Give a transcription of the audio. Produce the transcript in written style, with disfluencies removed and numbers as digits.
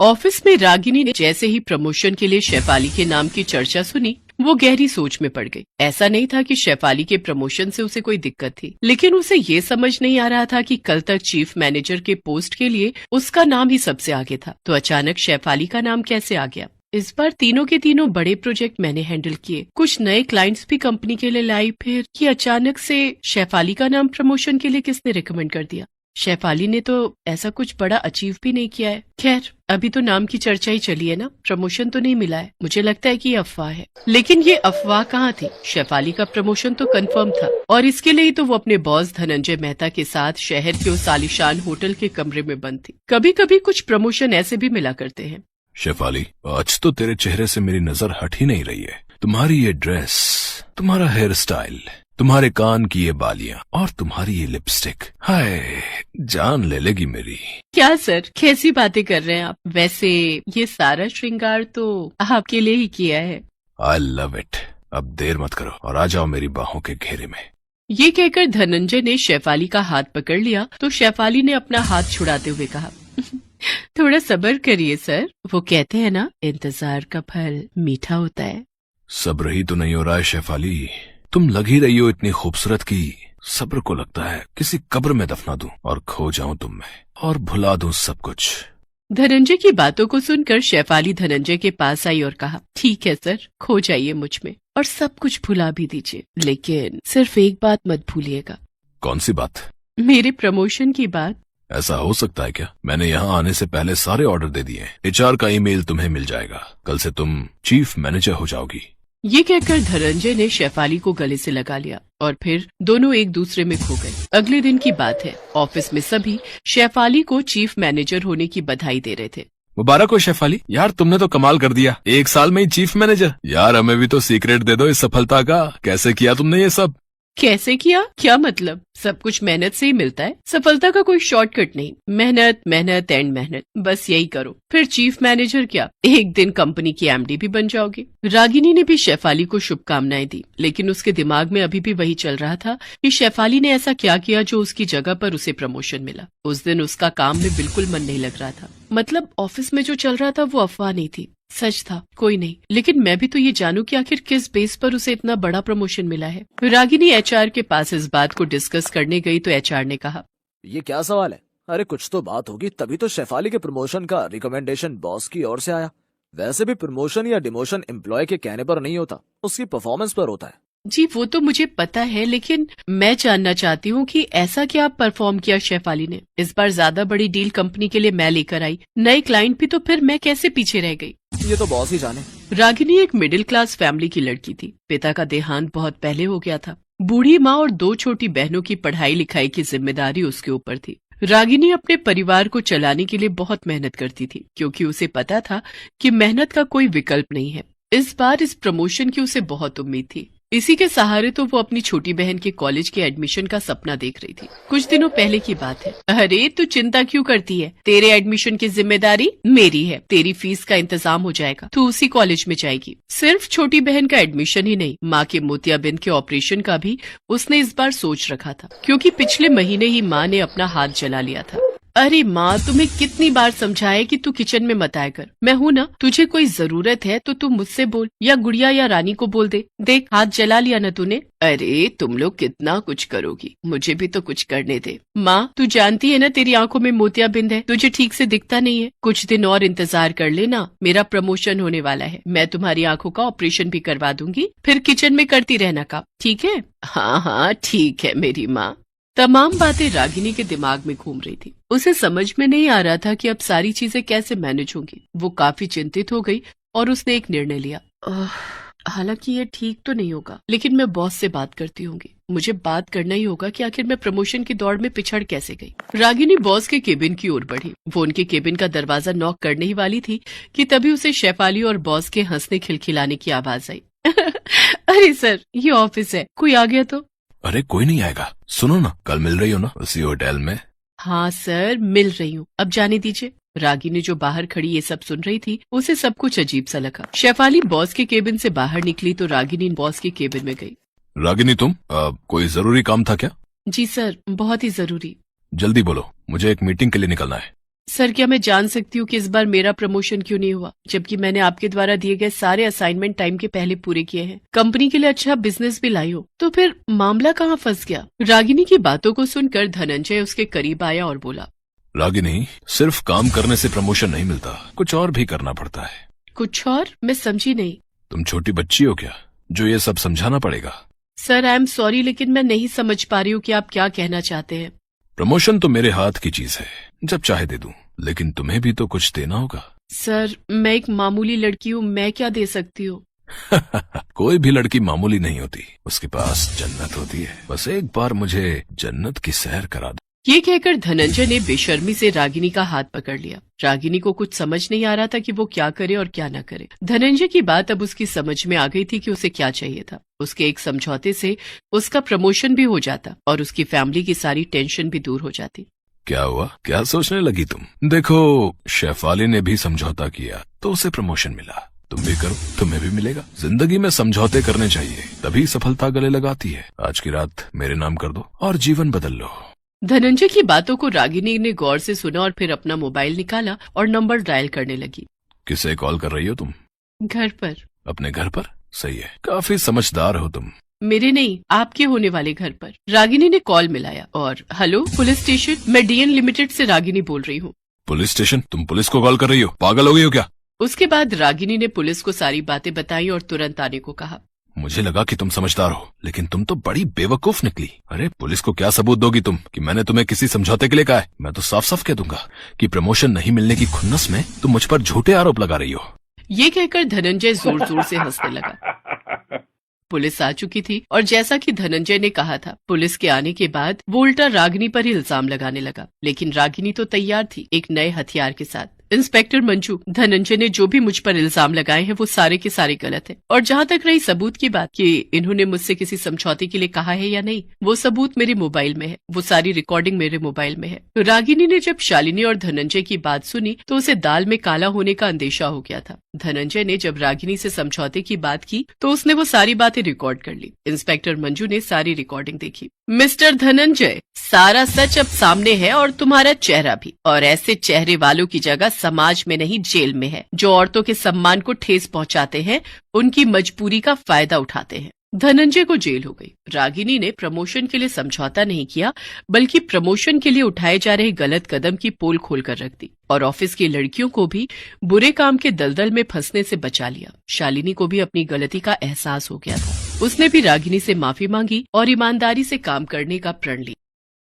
Office में रागिनी ने जैसे ही प्रमोशन के लिए शेफाली के नाम की चर्चा सुनी, वो गहरी सोच में पड़ गई। ऐसा नहीं था कि शेफाली के प्रमोशन से उसे कोई दिक्कत थी, लेकिन उसे ये समझ नहीं आ रहा था कि कल तक चीफ मैनेजर के पोस्ट के लिए उसका नाम ही सबसे आगे था, तो अचानक शेफाली का नाम कैसे आ गया। इस बार तीनों के तीनों बड़े प्रोजेक्ट मैंने हैंडल किए, कुछ नए क्लाइंट्स भी कंपनी के लिए लाई, फिर ये अचानक से शेफाली का नाम प्रमोशन के लिए किसने रिकमेंड कर दिया। शेफाली ने तो ऐसा कुछ बड़ा अचीव भी नहीं किया है। खैर, अभी तो नाम की चर्चा ही चली है ना, प्रमोशन तो नहीं मिला है। मुझे लगता है कि ये अफवाह है, लेकिन ये अफवाह कहाँ थी। शेफाली का प्रमोशन तो कंफर्म था, और इसके लिए ही तो वो अपने बॉस धनंजय मेहता के साथ शहर के उस आलीशान होटल के कमरे में बंद थी। कभी कभी कुछ प्रमोशन ऐसे भी मिला करते हैं। शेफाली, आज तो तेरे चेहरे से मेरी नजर हट ही नहीं रही है। तुम्हारी ये ड्रेस, तुम्हारा हेयर स्टाइल, तुम्हारे कान की ये बालियां और तुम्हारी ये लिपस्टिक, हाय जान ले लेगी मेरी। क्या सर, कैसी बातें कर रहे हैं आप। वैसे ये सारा श्रृंगार तो आपके लिए ही किया है। I love it. अब देर मत करो और आ जाओ मेरी बाहों के घेरे में। ये कहकर धनंजय ने शेफाली का हाथ पकड़ लिया तो शेफाली ने अपना हाथ छुड़ाते हुए कहा, थोड़ा सब्र करिए सर, वो कहते हैं ना, इंतजार का फल मीठा होता है। सब्र ही तो नहीं हो रहा है शेफाली। तुम लग ही रही हो इतनी खूबसूरत की सब्र को लगता है किसी कब्र में दफना दूं और खो जाऊं तुम में और भुला दूं सब कुछ। धनंजय की बातों को सुनकर शेफाली धनंजय के पास आई और कहा, ठीक है सर, खो जाइए मुझ में और सब कुछ भुला भी दीजिए, लेकिन सिर्फ एक बात मत भूलिएगा। कौन सी बात? मेरे प्रमोशन की बात। ऐसा हो सकता है क्या? मैंने यहाँ आने से पहले सारे ऑर्डर दे दिए। एचआर का ईमेल तुम्हें मिल जाएगा। कल से तुम चीफ मैनेजर हो जाओगी। ये कहकर धनंजय ने शेफाली को गले से लगा लिया और फिर दोनों एक दूसरे में खो गए। अगले दिन की बात है, ऑफिस में सभी शेफाली को चीफ मैनेजर होने की बधाई दे रहे थे। मुबारक हो शेफाली, यार तुमने तो कमाल कर दिया, 1 साल में ही चीफ मैनेजर। यार हमें भी तो सीक्रेट दे दो इस सफलता का। कैसे किया तुमने ये सब? कैसे किया? क्या मतलब? सब कुछ मेहनत से ही मिलता है, सफलता का कोई शॉर्टकट नहीं। मेहनत मेहनत एंड मेहनत, बस यही करो, फिर चीफ मैनेजर क्या, एक दिन कंपनी की एमडी भी बन जाओगी। रागिनी ने भी शेफाली को शुभकामनाएं दी, लेकिन उसके दिमाग में अभी भी वही चल रहा था कि शेफाली ने ऐसा क्या किया जो उसकी जगह पर उसे प्रमोशन मिला। उस दिन उसका काम में बिल्कुल मन नहीं लग रहा था। मतलब ऑफिस में जो चल रहा था वो अफवाह नहीं थी, सच था। कोई नहीं, लेकिन मैं भी तो ये जानूं कि आखिर किस बेस पर उसे इतना बड़ा प्रमोशन मिला है। रागिनी एचआर के पास इस बात को डिस्कस करने गई तो एचआर ने कहा, ये क्या सवाल है? अरे कुछ तो बात होगी, तभी तो शेफाली के प्रमोशन का रिकमेंडेशन बॉस की ओर से आया। वैसे भी प्रमोशन या डिमोशन एम्प्लॉय के कहने पर नहीं होता, उसकी परफॉर्मेंस पर होता है। जी वो तो मुझे पता है, लेकिन मैं जानना चाहती हूँ कि ऐसा क्या परफॉर्म किया शेफाली ने। इस बार ज्यादा बड़ी डील कंपनी के लिए मैं लेकर आई, नए क्लाइंट भी, तो फिर मैं कैसे पीछे रह गई। ये तो बॉस ही जाने। रागिनी एक मिडिल क्लास फैमिली की लड़की थी। पिता का देहांत बहुत पहले हो गया था। बूढ़ी माँ और 2 छोटी बहनों की पढ़ाई लिखाई की जिम्मेदारी उसके ऊपर थी। रागिनी अपने परिवार को चलाने के लिए बहुत मेहनत करती थी, क्योंकि उसे पता था कि मेहनत का कोई विकल्प नहीं है। इस बार इस प्रमोशन की उसे बहुत उम्मीद थी। इसी के सहारे तो वो अपनी छोटी बहन के कॉलेज के एडमिशन का सपना देख रही थी। कुछ दिनों पहले की बात है। अरे तू चिंता क्यों करती है, तेरे एडमिशन की जिम्मेदारी मेरी है। तेरी फीस का इंतजाम हो जाएगा, तू उसी कॉलेज में जाएगी। सिर्फ छोटी बहन का एडमिशन ही नहीं, माँ के मोतियाबिंद के ऑपरेशन का भी उसने इस बार सोच रखा था, क्योंकि पिछले महीने ही माँ ने अपना हाथ जला लिया था। अरे माँ, तुम्हें कितनी बार समझाया कि तू किचन में मत आया कर। मैं हूँ ना, तुझे कोई जरूरत है तो तू मुझसे बोल, या गुड़िया या रानी को बोल दे। देख हाथ जला लिया ना तूने। अरे तुम लोग कितना कुछ करोगी, मुझे भी तो कुछ करने दे। माँ तू जानती है ना, तेरी आंखों में मोतियाबिंद है, तुझे ठीक से दिखता नहीं है। कुछ दिन और इंतजार कर लेना, मेरा प्रमोशन होने वाला है। मैं तुम्हारी आंखों का ऑपरेशन भी करवा दूंगी, फिर किचन में करती रहना काम, ठीक है? हाँ हाँ ठीक है मेरी माँ। तमाम बातें रागिनी के दिमाग में घूम रही थी। उसे समझ में नहीं आ रहा था कि अब सारी चीजें कैसे मैनेज होंगी। वो काफी चिंतित हो गई और उसने एक निर्णय लिया। हालांकि ये ठीक तो नहीं होगा, लेकिन मैं बॉस से बात करती होंगी। मुझे बात करना ही होगा कि आखिर मैं प्रमोशन की दौड़ में पिछड़ कैसे गई। रागिनी बॉस के केबिन की ओर बढ़ी। वो उनके केबिन का दरवाजा नॉक करने ही वाली थी कि तभी उसे शेफाली और बॉस के हंसने खिलखिलाने की आवाज आई। अरे सर, ये ऑफिस है, कोई आ गया तो? अरे कोई नहीं आएगा। सुनो ना, कल मिल रही हो ना उसी होटल में? हाँ सर, मिल रही हूँ, अब जाने दीजिए। रागिनी जो बाहर खड़ी ये सब सुन रही थी, उसे सब कुछ अजीब सा लगा। शेफाली बॉस के केबिन से बाहर निकली तो रागिनी बॉस के केबिन में गई। रागिनी तुम, कोई जरूरी काम था क्या? जी सर, बहुत ही जरूरी। जल्दी बोलो, मुझे एक मीटिंग के लिए निकलना है। सर क्या मैं जान सकती हूँ कि इस बार मेरा प्रमोशन क्यों नहीं हुआ, जबकि मैंने आपके द्वारा दिए गए सारे असाइनमेंट टाइम के पहले पूरे किए हैं, कंपनी के लिए अच्छा बिजनेस भी लाई हो, तो फिर मामला कहाँ फंस गया? रागिनी की बातों को सुनकर धनंजय उसके करीब आया और बोला, रागिनी, सिर्फ काम करने से प्रमोशन नहीं मिलता, कुछ और भी करना पड़ता है। कुछ और? मैं समझी नहीं। तुम छोटी बच्ची हो क्या जो ये सब समझाना पड़ेगा? सर आई एम सॉरी, लेकिन मैं नहीं समझ पा रही हूँ कि आप क्या कहना चाहते हैं। प्रमोशन तो मेरे हाथ की चीज है, जब चाहे दे दूं, लेकिन तुम्हें भी तो कुछ देना होगा। सर मैं एक मामूली लड़की हूँ, मैं क्या दे सकती हूँ? कोई भी लड़की मामूली नहीं होती, उसके पास जन्नत होती है। बस एक बार मुझे जन्नत की सैर करा दो। ये कहकर धनंजय ने बेशर्मी से रागिनी का हाथ पकड़ लिया। रागिनी को कुछ समझ नहीं आ रहा था कि वो क्या करे और क्या न करे। धनंजय की बात अब उसकी समझ में आ गई थी कि उसे क्या चाहिए था। उसके एक समझौते से उसका प्रमोशन भी हो जाता और उसकी फैमिली की सारी टेंशन भी दूर हो जाती। क्या हुआ, क्या सोचने लगी तुम? देखो, शेफाली ने भी समझौता किया तो उसे प्रमोशन मिला, तुम भी करो, तुम्हें भी मिलेगा। जिंदगी में समझौते करने चाहिए, तभी सफलता गले लगाती है। आज की रात मेरे नाम कर दो और जीवन बदल लो। धनंजय की बातों को रागिनी ने गौर से सुना और फिर अपना मोबाइल निकाला और नंबर डायल करने लगी। किसे कॉल कर रही हो तुम? घर पर। अपने घर पर? सही है, काफी समझदार हो तुम। मेरे नहीं, आपके होने वाले घर पर। रागिनी ने कॉल मिलाया और हेलो पुलिस स्टेशन, मैं डीएन लिमिटेड से रागिनी बोल रही हूँ। Police station? तुम पुलिस को कॉल कर रही हो? पागल हो गई हो क्या? उसके बाद रागिनी ने पुलिस को सारी बातें बताई और तुरंत आने को कहा। मुझे लगा कि तुम समझदार हो, लेकिन तुम तो बड़ी बेवकूफ निकली। अरे पुलिस को क्या सबूत दोगी तुम कि मैंने तुम्हें किसी समझौते के लिए कहा है? मैं तो साफ साफ कह दूंगा कि प्रमोशन नहीं मिलने की खुन्नस में तुम मुझ पर झूठे आरोप लगा रही हो। ये कहकर धनंजय जोर जोर से हंसने लगा। पुलिस आ चुकी थी और जैसा कि धनंजय ने कहा था, पुलिस के आने के बाद वो उल्टा रागिनी पर ही इल्जाम लगाने लगा। लेकिन रागिनी तो तैयार थी एक नए हथियार के साथ। इंस्पेक्टर मंजू, धनंजय ने जो भी मुझ पर इल्जाम लगाए हैं वो सारे के सारे गलत है। और जहाँ तक रही सबूत की बात कि इन्होंने मुझसे किसी समझौते के लिए कहा है या नहीं, वो सबूत मेरे मोबाइल में है, वो सारी रिकॉर्डिंग मेरे मोबाइल में है। रागिनी ने जब शालिनी और धनंजय की बात सुनी तो उसे दाल में काला होने का अंदेशा हो गया था। धनंजय ने जब रागिनी से समझौते की बात की तो उसने वो सारी बातें रिकॉर्ड कर ली। इंस्पेक्टर मंजू ने सारी रिकॉर्डिंग देखी। मिस्टर धनंजय, सारा सच अब सामने है और तुम्हारा चेहरा भी, और ऐसे चेहरे वालों की जगह समाज में नहीं जेल में है, जो औरतों के सम्मान को ठेस पहुंचाते हैं, उनकी मजबूरी का फायदा उठाते हैं। धनंजय को जेल हो गई। रागिनी ने प्रमोशन के लिए समझौता नहीं किया, बल्कि प्रमोशन के लिए उठाए जा रहे गलत कदम की पोल खोल कर रख दी और ऑफिस की लड़कियों को भी बुरे काम के दलदल में फंसने से बचा लिया। शालिनी को भी अपनी गलती का एहसास हो गया था। उसने भी रागिनी से माफी मांगी और ईमानदारी से काम करने का प्रण लिया।